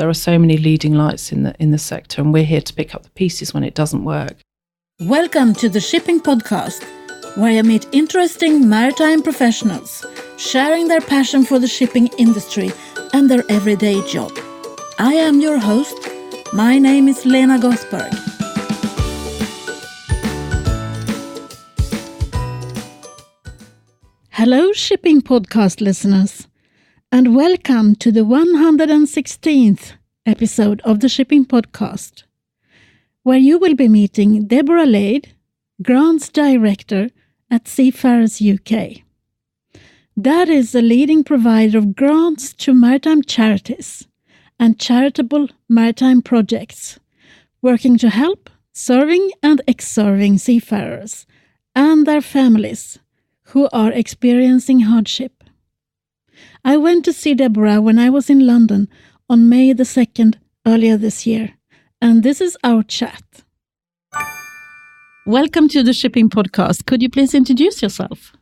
There are so many leading lights in the sector, and we're here to pick up the pieces when it doesn't work. Welcome to the Shipping Podcast, where I meet interesting maritime professionals sharing their passion for the shipping industry and their everyday job. I am your host. My name is Lena Gothberg. Hello, Shipping Podcast listeners, and welcome to the 116th episode of the Shipping Podcast, where you will be meeting Deborah Layde, Grants Director at Seafarers UK. That is a leading provider of grants to maritime charities and charitable maritime projects, working to help serving and ex-serving seafarers and their families who are experiencing hardship. I went to see Deborah when I was in London on May the 2nd earlier this year, and this is our chat. Welcome to the Shipping Podcast. Could you please introduce yourself?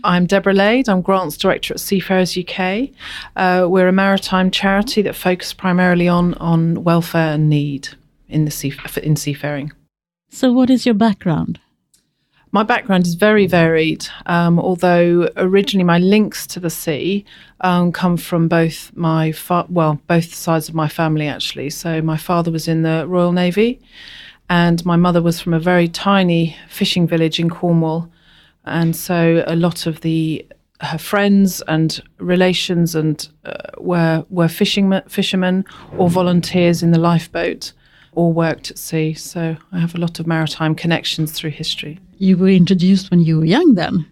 I'm Deborah Layde. I'm Grants Director at Seafarers UK. We're a maritime charity that focuses primarily on welfare and need in seafaring. So what is your background? My background is very varied, although originally my links to the sea come from both both sides of my family, actually. So my father was in the Royal Navy, and my mother was from a very tiny fishing village in Cornwall. And so a lot of her friends and relations were fishermen or volunteers in the lifeboat, or worked at sea. So I have a lot of maritime connections through history. You were introduced when you were young then?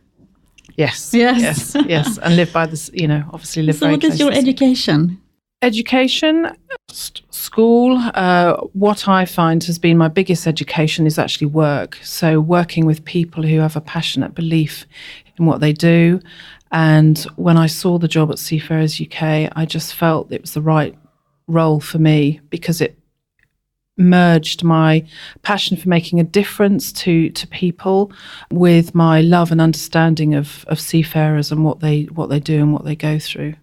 Yes. And live by this, obviously live very close. So what is your education? Education, school. What I find has been my biggest education is actually work. So working with people who have a passionate belief in what they do. And when I saw the job at Seafarers UK, I just felt it was the right role for me because it merged my passion for making a difference to people with my love and understanding of seafarers and what they do and what they go through.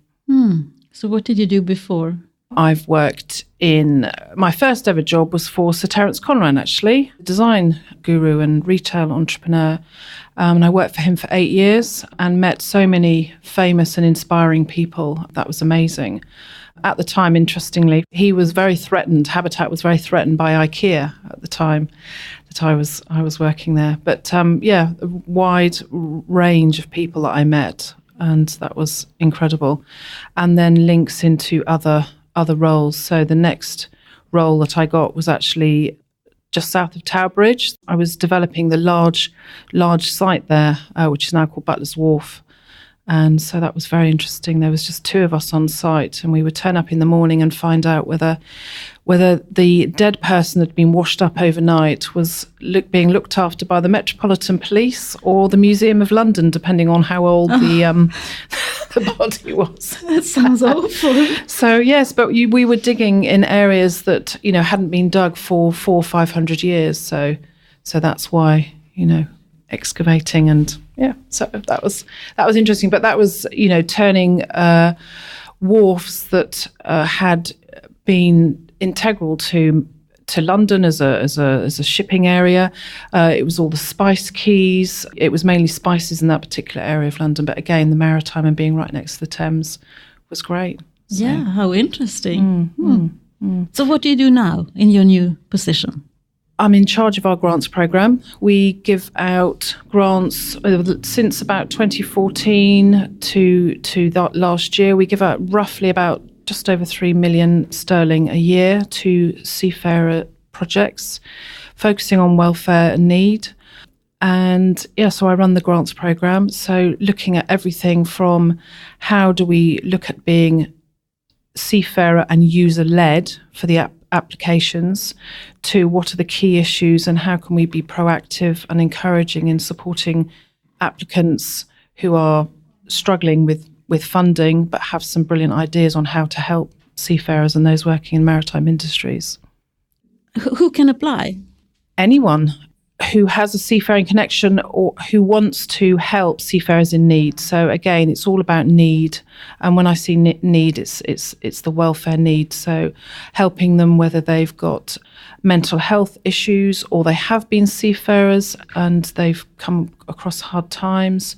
So what did you do before? I've worked my first ever job was for Sir Terence Conran, actually, design guru and retail entrepreneur. And I worked for him for 8 years and met so many famous and inspiring people. That was amazing. At the time, interestingly, he was very threatened. Habitat was very threatened by IKEA at the time that I was working there. But a wide range of people that I met, and that was incredible. And then links into other roles. So the next role that I got was actually just south of Tower Bridge. I was developing the large site there, which is now called Butler's Wharf. And so that was very interesting. There was just 2 of us on site, and we would turn up in the morning and find out whether the dead person that had been washed up overnight was being looked after by the Metropolitan Police or the Museum of London, depending on how old the body was. That sounds awful. So yes, but we were digging in areas that hadn't been dug for 400 or 500 years. So that's why excavating and. Yeah, so that was interesting. But that was, turning wharfs that had been integral to London as a shipping area. It was all the spice quays. It was mainly spices in that particular area of London. But again, the maritime and being right next to the Thames was great. So. Yeah, how interesting. So what do you do now in your new position? I'm in charge of our grants program. We give out grants since about 2014 to that last year. We give out roughly about just over 3 million sterling a year to seafarer projects, focusing on welfare and need. And so I run the grants program. So looking at everything from how do we look at being seafarer and user-led for the applications, to what are the key issues and how can we be proactive and encouraging in supporting applicants who are struggling with funding but have some brilliant ideas on how to help seafarers and those working in maritime industries. Who can apply? Anyone. who has a seafaring connection or who wants to help seafarers in need. So again, it's all about need. And when I see need, it's the welfare need. So helping them, whether they've got mental health issues or they have been seafarers and they've come across hard times,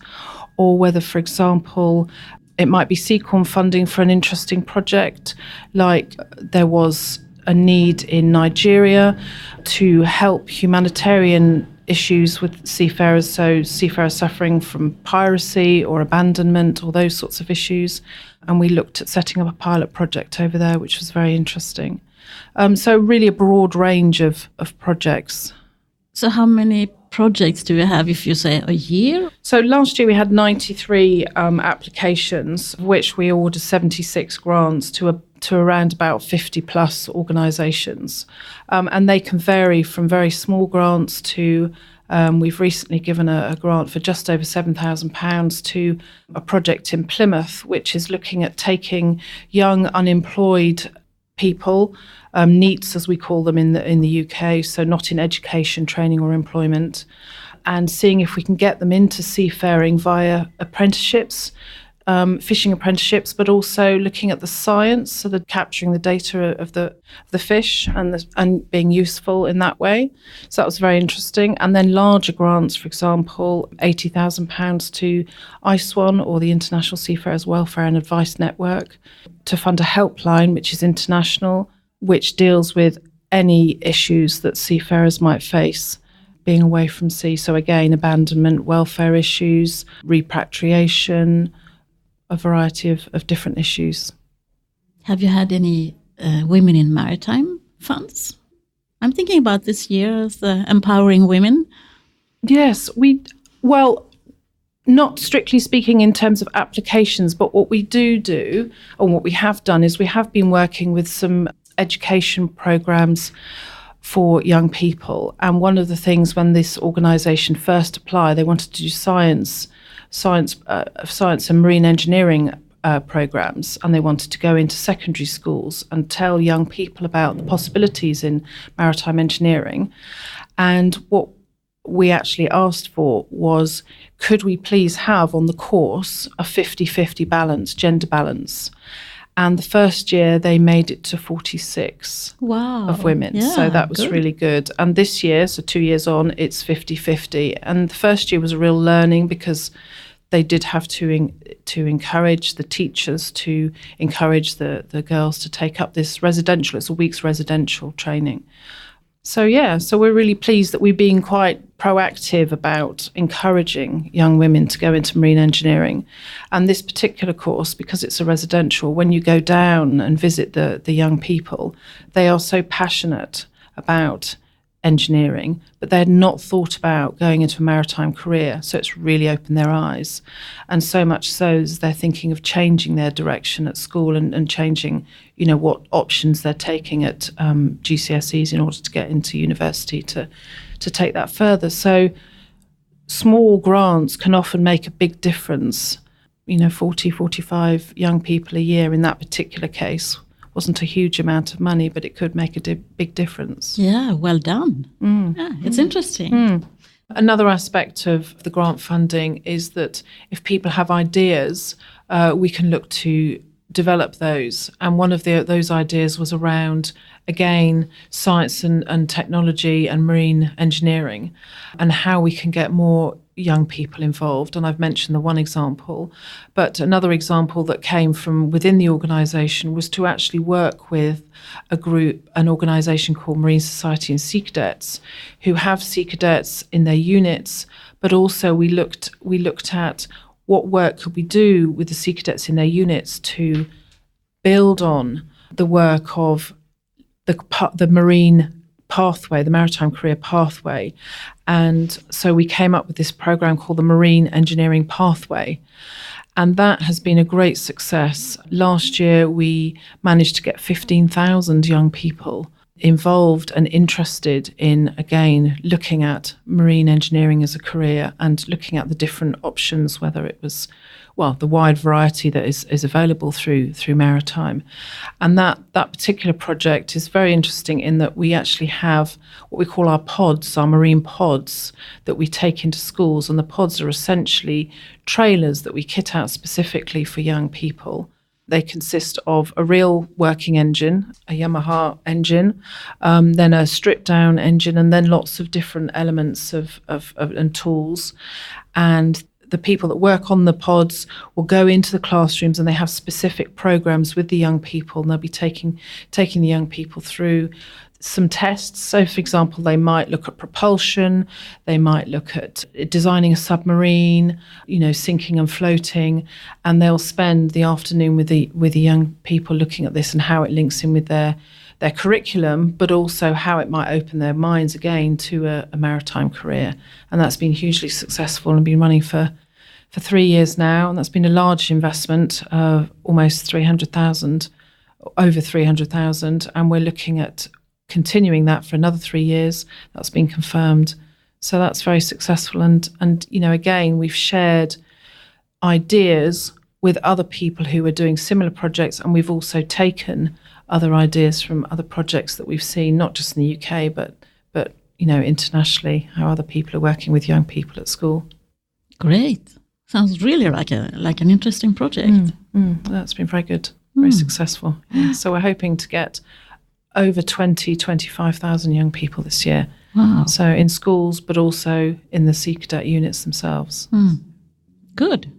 or whether, for example, it might be Seacorn funding for an interesting project, like there was a need in Nigeria to help humanitarian issues with seafarers, so seafarers suffering from piracy or abandonment or those sorts of issues. And we looked at setting up a pilot project over there, which was very interesting. So really a broad range of projects. So how many projects do you have, if you say a year? So last year we had 93 applications, of which we awarded 76 grants to around about 50 plus organisations. And they can vary from very small grants to, we've recently given a grant for just over £7,000 to a project in Plymouth, which is looking at taking young unemployed people, NEETs as we call them in the UK, so not in education, training or employment, and seeing if we can get them into seafaring via apprenticeships, fishing apprenticeships, but also looking at the science, so that capturing the data of the fish and being useful in that way. So that was very interesting. And then larger grants, for example, £80,000 to ISWAN, or the International Seafarers Welfare and Advice Network, to fund a helpline which is international, which deals with any issues that seafarers might face being away from sea. So again, abandonment, welfare issues, repatriation, a variety of different issues. Have you had any women in maritime funds? I'm thinking about this year as empowering women. Yes, not strictly speaking in terms of applications, but what we do, or what we have done, is we have been working with some education programs for young people. And one of the things when this organisation first applied, they wanted to do science and marine engineering programs, and they wanted to go into secondary schools and tell young people about the possibilities in maritime engineering. And what we actually asked for was, could we please have on the course a 50-50 balance, gender balance? And the first year they made it to 46 of women. Yeah, so that was really good. And this year, so 2 years on, it's 50-50. And the first year was a real learning, because they did have to encourage the teachers to encourage the girls to take up this residential. It's a week's residential training. So we're really pleased that we're being quite proactive about encouraging young women to go into marine engineering. And this particular course, because it's a residential, when you go down and visit the young people, they are so passionate about engineering, but they had not thought about going into a maritime career. So it's really opened their eyes. And so much so as they're thinking of changing their direction at school and changing, what options they're taking at GCSEs in order to get into university to take that further. So small grants can often make a big difference. 40, 45 young people a year in that particular case wasn't a huge amount of money, but it could make a big difference. Yeah, well done. Yeah, it's interesting. Another aspect of the grant funding is that if people have ideas, we can look to develop those. And one of those ideas was around, again, science and technology and marine engineering, and how we can get more young people involved. And I've mentioned the one example, but another example that came from within the organisation was to actually work with an organisation called Marine Society and Sea Cadets, who have sea cadets in their units, but also we looked at what work could we do with the sea cadets in their units to build on the work of the marine pathway, the maritime career pathway. And so we came up with this program called the Marine Engineering Pathway. And that has been a great success. Last year, we managed to get 15,000 young people involved and interested in, again, looking at marine engineering as a career and looking at the different options, whether it was, well, the wide variety that is available through maritime. And that particular project is very interesting in that we actually have what we call our pods, our marine pods, that we take into schools. And the pods are essentially trailers that we kit out specifically for young people. They consist of a real working engine, a Yamaha engine, then a stripped-down engine, and then lots of different elements and tools. And the people that work on the pods will go into the classrooms, and they have specific programs with the young people, and they'll be taking the young people through some tests. So, for example, they might look at propulsion, they might look at designing a submarine, sinking and floating, and they'll spend the afternoon with the young people looking at this and how it links in with their curriculum, but also how it might open their minds again to a maritime career. And that's been hugely successful and been running for 3 years now, and that's been a large investment of almost 300,000, over 300,000, and we're looking at continuing that for another 3 years. That's been confirmed. So that's very successful. And again, we've shared ideas with other people who are doing similar projects, and we've also taken other ideas from other projects that we've seen, not just in the UK, but internationally, how other people are working with young people at school. Great. Sounds really like an interesting project. That's been very good, very successful. Yeah. So we're hoping to get over 25,000 young people this year. Wow. So in schools, but also in the Sea Cadet units themselves. Good.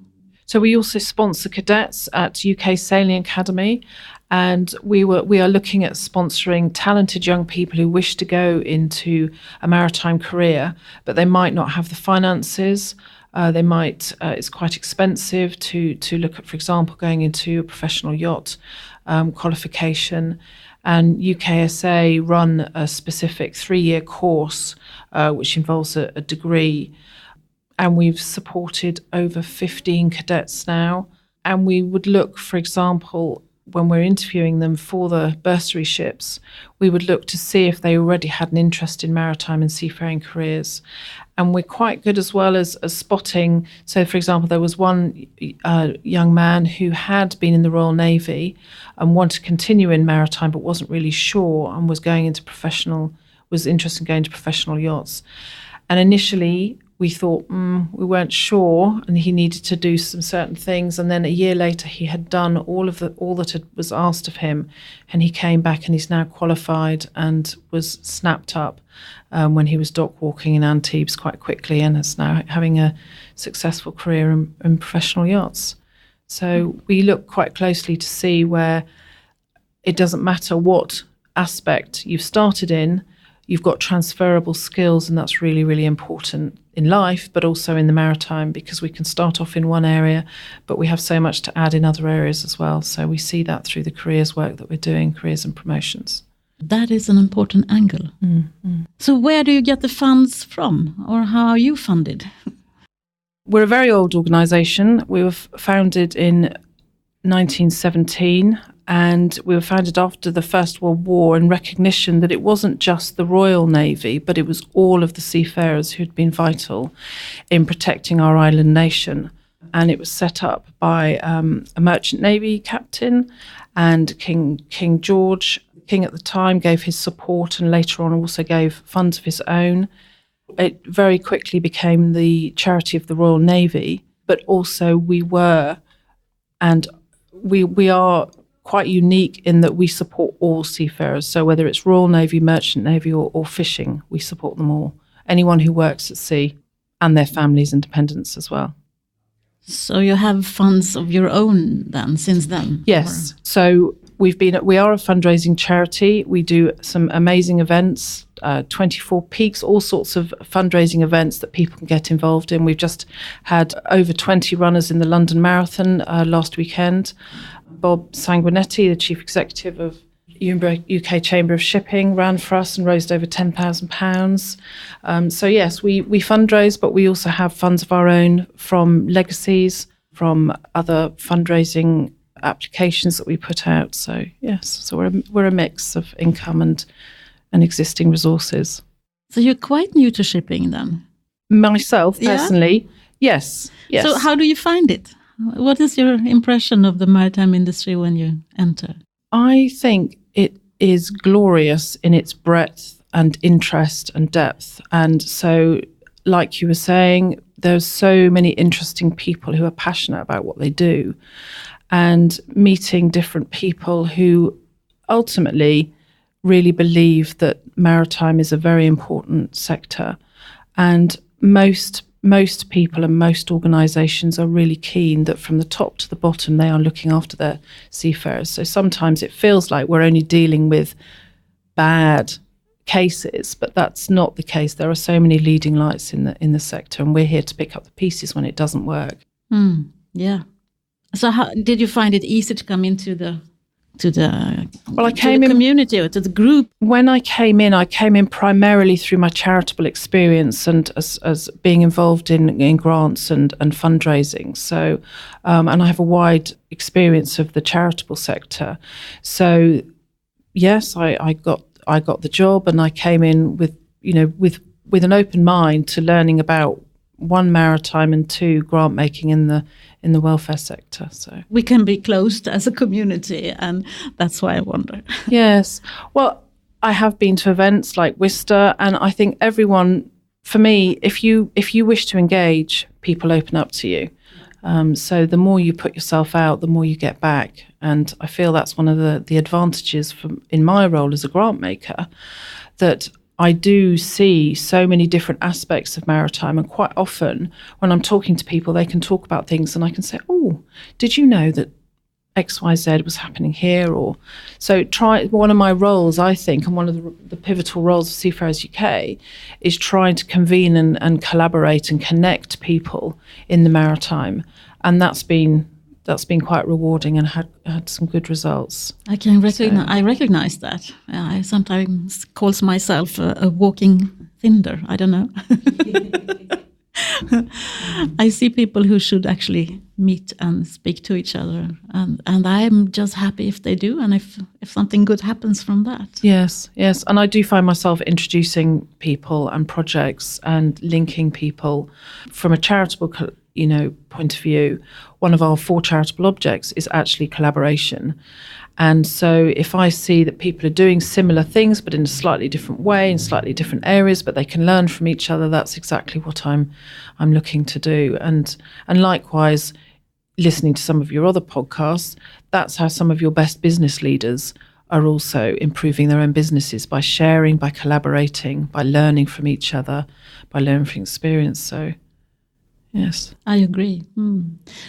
So we also sponsor cadets at UK Sailing Academy, and we are looking at sponsoring talented young people who wish to go into a maritime career, but they might not have the finances. They might. It's quite expensive to look at, for example, going into a professional yacht qualification. And UKSA run a specific 3-year course, which involves a degree. And we've supported over 15 cadets now. And we would look, for example, when we're interviewing them for the bursary ships, we would look to see if they already had an interest in maritime and seafaring careers. And we're quite good as well as spotting. So, for example, there was one young man who had been in the Royal Navy and wanted to continue in maritime but wasn't really sure and was interested in going to professional yachts. And initially we thought we weren't sure, and he needed to do some certain things. And then a year later, he had done all that was asked of him, and he came back and he's now qualified and was snapped up when he was dock walking in Antibes quite quickly, and is now having a successful career in professional yachts. So we look quite closely to see where it doesn't matter what aspect you've started in, you've got transferable skills, and that's really, really important in life, but also in the maritime, because we can start off in one area, but we have so much to add in other areas as well. So we see that through the careers work that we're doing, careers and promotions. That is an important angle. So where do you get the funds from, or how are you funded? We're a very old organisation. We were founded in 1917, and we were founded after the First World War in recognition that it wasn't just the Royal Navy, but it was all of the seafarers who'd been vital in protecting our island nation. And it was set up by a merchant navy captain, and King George, King at the time, gave his support and later on also gave funds of his own. It very quickly became the charity of the Royal Navy, but also we are quite unique in that we support all seafarers. So whether it's Royal Navy, Merchant Navy or fishing, we support them all. Anyone who works at sea and their families and dependents as well. So you have funds of your own then, since then? Yes. So we are a fundraising charity. We do some amazing events, 24 peaks, all sorts of fundraising events that people can get involved in. We've just had over 20 runners in the London Marathon last weekend. Bob Sanguinetti, the Chief Executive of UK Chamber of Shipping, ran for us and raised over £10,000. So yes, we fundraise, but we also have funds of our own from legacies, from other fundraising applications that we put out. So yes, so we're a mix of income and and existing resources. So you're quite new to shipping then? Myself, personally, yes. So how do you find it? What is your impression of the maritime industry when you enter? I think it is glorious in its breadth and interest and depth. And so, like you were saying, there's so many interesting people who are passionate about what they do, and meeting different people who ultimately really believe that maritime is a very important sector. And most people and most organisations are really keen that from the top to the bottom they are looking after their seafarers. So sometimes it feels like we're only dealing with bad cases, but that's not the case. There are so many leading lights in the sector, and we're here to pick up the pieces when it doesn't work. Yeah. So how did you find it easy to come into the community or to the group? When I came in primarily through my charitable experience and as being involved in grants and fundraising. So, and I have a wide experience of the charitable sector. So, yes, I got the job, and I came in with an open mind to learning about, one, maritime, and two, grant making in the welfare sector. So we can be closed as a community, and that's why I wonder. Yes. Well, I have been to events like Worcester, and I think everyone, for me, if you wish to engage, people open up to you. So the more you put yourself out, the more you get back. And I feel that's one of the advantages in my role as a grant maker, that I do see so many different aspects of maritime, and quite often when I'm talking to people, they can talk about things and I can say, oh, did you know that XYZ was happening here? Or so one of my roles, I think, and one of the pivotal roles of Seafarers UK is trying to convene and collaborate and connect people in the maritime. And that's been quite rewarding and had some good results. I recognize that. I sometimes calls myself a walking Tinder. I don't know. I see people who should actually meet and speak to each other, and I'm just happy if they do, and if something good happens from that. Yes, and I do find myself introducing people and projects and linking people from a charitable point of view. One of our 4 charitable objects is actually collaboration. And so if I see that people are doing similar things but in a slightly different way, in slightly different areas, but they can learn from each other, that's exactly what I'm looking to do. And likewise, listening to some of your other podcasts, that's how some of your best business leaders are also improving their own businesses, by sharing, by collaborating, by learning from each other, by learning from experience. So yes. I agree.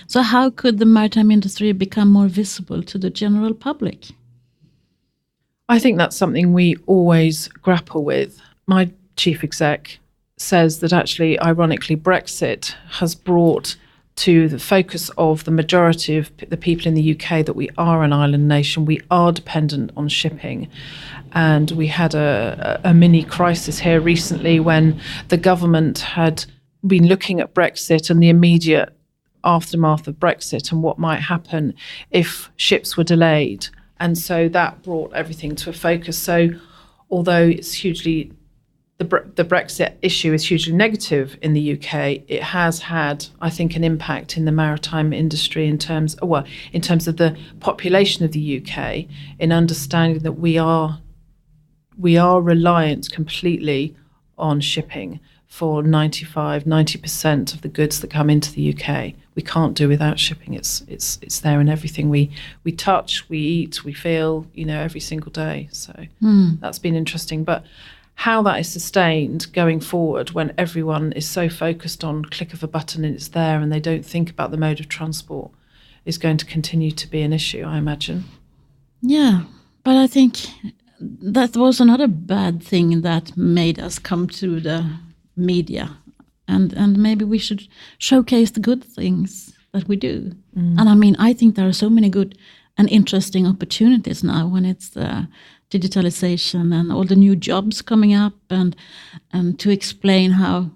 So how could the maritime industry become more visible to the general public? I think that's something we always grapple with. My chief exec says that actually, ironically, Brexit has brought to the focus of the majority of the people in the UK that we are an island nation. We are dependent on shipping. And we had a mini crisis here recently when the government had been looking at Brexit and the immediate aftermath of Brexit and what might happen if ships were delayed. And so that brought everything to a focus. So although it's hugely, the Brexit issue is hugely negative in the UK, it has had, I think, an impact in the maritime industry in terms of the population of the UK, in understanding that we are reliant completely on shipping for 90% of the goods that come into the UK. We can't do without shipping. It's there in everything we touch, we eat, we feel, every single day. So that's been interesting. But how that is sustained going forward, when everyone is so focused on click of a button and it's there, and they don't think about the mode of transport, is going to continue to be an issue, I imagine. Yeah, but I think that was another bad thing that made us come to the media, and maybe we should showcase the good things that we do. And I think there are so many good and interesting opportunities now when it's the digitalization and all the new jobs coming up, and to explain how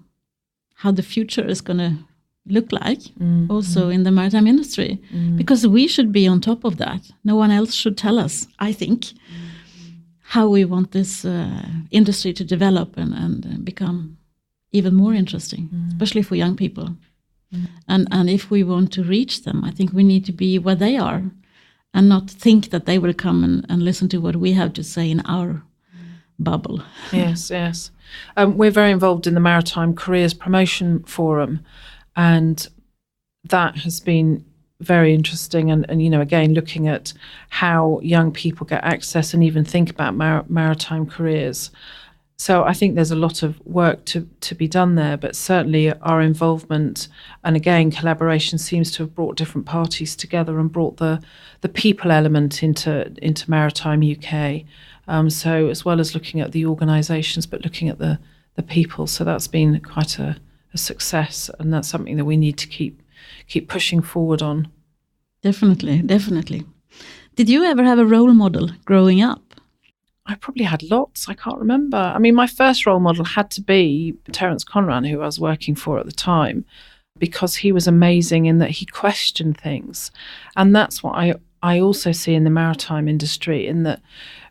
the future is going to look like also in the maritime industry, because we should be on top of that. No one else should tell us, I think, how we want this industry to develop and become even more interesting, especially for young people. And if we want to reach them, I think we need to be where they are and not think that they will come and listen to what we have to say in our bubble. Yes. We're very involved in the Maritime Careers Promotion Forum, and that has been very interesting. And again, looking at how young people get access and even think about maritime careers. So I think there's a lot of work to be done there, but certainly our involvement and again collaboration seems to have brought different parties together and brought the people element into Maritime UK. So as well as looking at the organisations, but looking at the people. So that's been quite a success, and that's something that we need to keep pushing forward on. Definitely. Did you ever have a role model growing up? I probably had lots. I can't remember. I mean, my first role model had to be Terence Conran, who I was working for at the time, because he was amazing in that he questioned things. And that's what I also see in the maritime industry, in that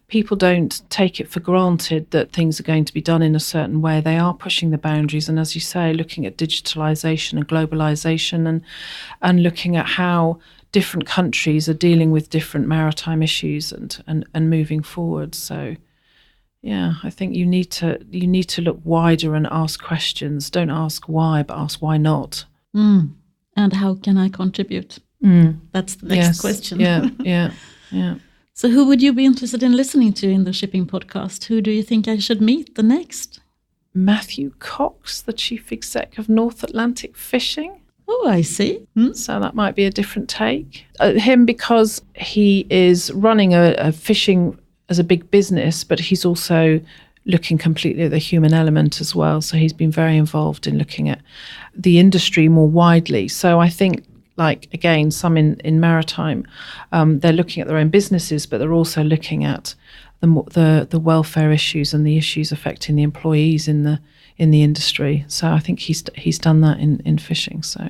people don't take it for granted that things are going to be done in a certain way. They are pushing the boundaries. And as you say, looking at digitalisation and globalisation and looking at how different countries are dealing with different maritime issues and moving forward. So, yeah, I think you need to look wider and ask questions. Don't ask why, but ask why not. And how can I contribute? That's the next question. Yeah. So who would you be interested in listening to in the shipping podcast? Who do you think I should meet the next? Matthew Cox, the chief exec of North Atlantic Fishing. Oh, I see. So that might be a different take. Him, because he is running a fishing as a big business, but he's also looking completely at the human element as well. So he's been very involved in looking at the industry more widely. So I think, like, again, some in maritime, they're looking at their own businesses, but they're also looking at the welfare issues and the issues affecting the employees in the industry. So I think he's done that in fishing. So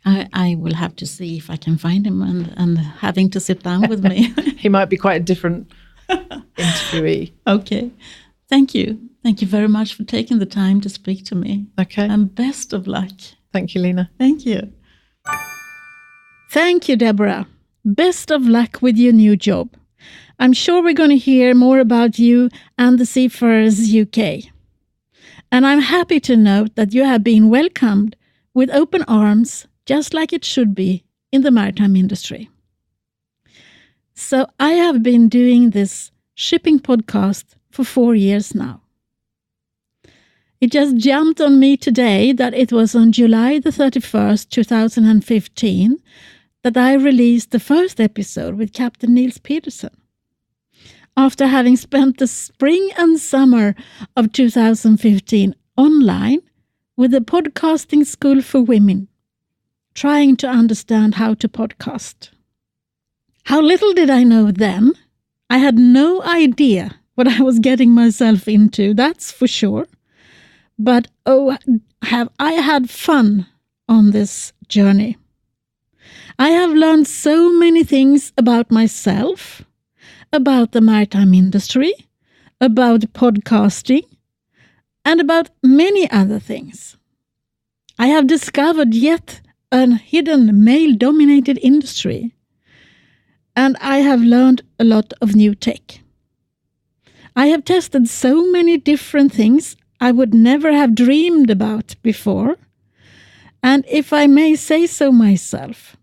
I will have to see if I can find him and having to sit down with me. He might be quite a different interviewee. Okay. Thank you. Thank you very much for taking the time to speak to me. Okay. And best of luck. Thank you, Lena. Thank you. Thank you, Deborah. Best of luck with your new job. I'm sure we're going to hear more about you and the Seafarers UK. And I'm happy to note that you have been welcomed with open arms, just like it should be in the maritime industry. So I have been doing this shipping podcast for 4 years now. It just jumped on me today that it was on July the 31st, 2015, that I released the first episode with Captain Niels Peterson. After having spent the spring and summer of 2015 online with the Podcasting School for Women, trying to understand how to podcast. How little did I know then? I had no idea what I was getting myself into, that's for sure. But have I had fun on this journey. I have learned so many things about myself, about the maritime industry, about podcasting, and about many other things. I have discovered yet a hidden male-dominated industry, and I have learned a lot of new tech. I have tested so many different things I would never have dreamed about before, and if I may say so myself,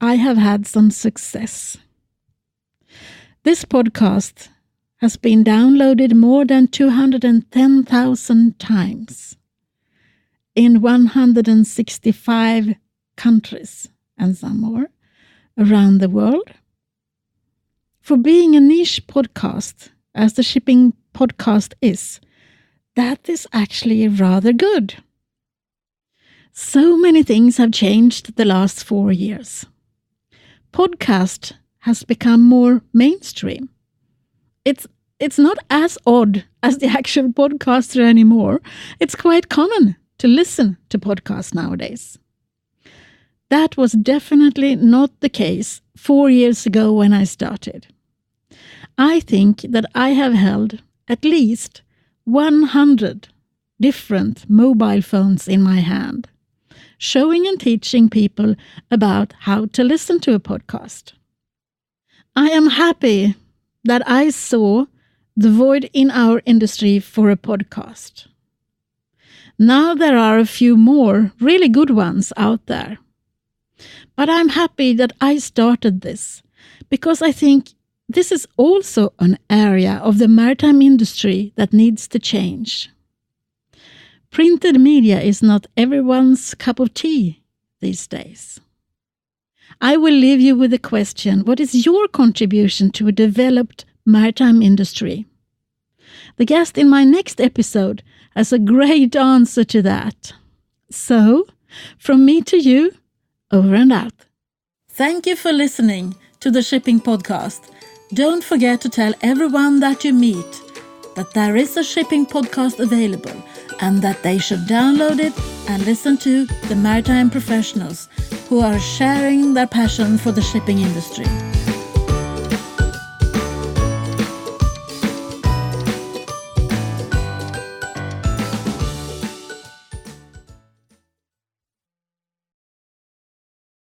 I have had some success. This podcast has been downloaded more than 210,000 times in 165 countries and some more around the world. For being a niche podcast, as the shipping podcast is, that is actually rather good. So many things have changed the last 4 years. Podcast has become more mainstream. It's not as odd as the actual podcaster anymore. It's quite common to listen to podcasts nowadays. That was definitely not the case 4 years ago when I started. I think that I have held at least 100 different mobile phones in my hand, showing and teaching people about how to listen to a podcast. I am happy that I saw the void in our industry for a podcast. Now there are a few more really good ones out there. But I'm happy that I started this, because I think this is also an area of the maritime industry that needs to change. Printed media is not everyone's cup of tea these days. I will leave you with a question: what is your contribution to a developed maritime industry? The guest in my next episode has a great answer to that. So, from me to you, over and out. Thank you for listening to the Shipping Podcast. Don't forget to tell everyone that you meet that there is a shipping podcast available and that they should download it and listen to the maritime professionals who are sharing their passion for the shipping industry.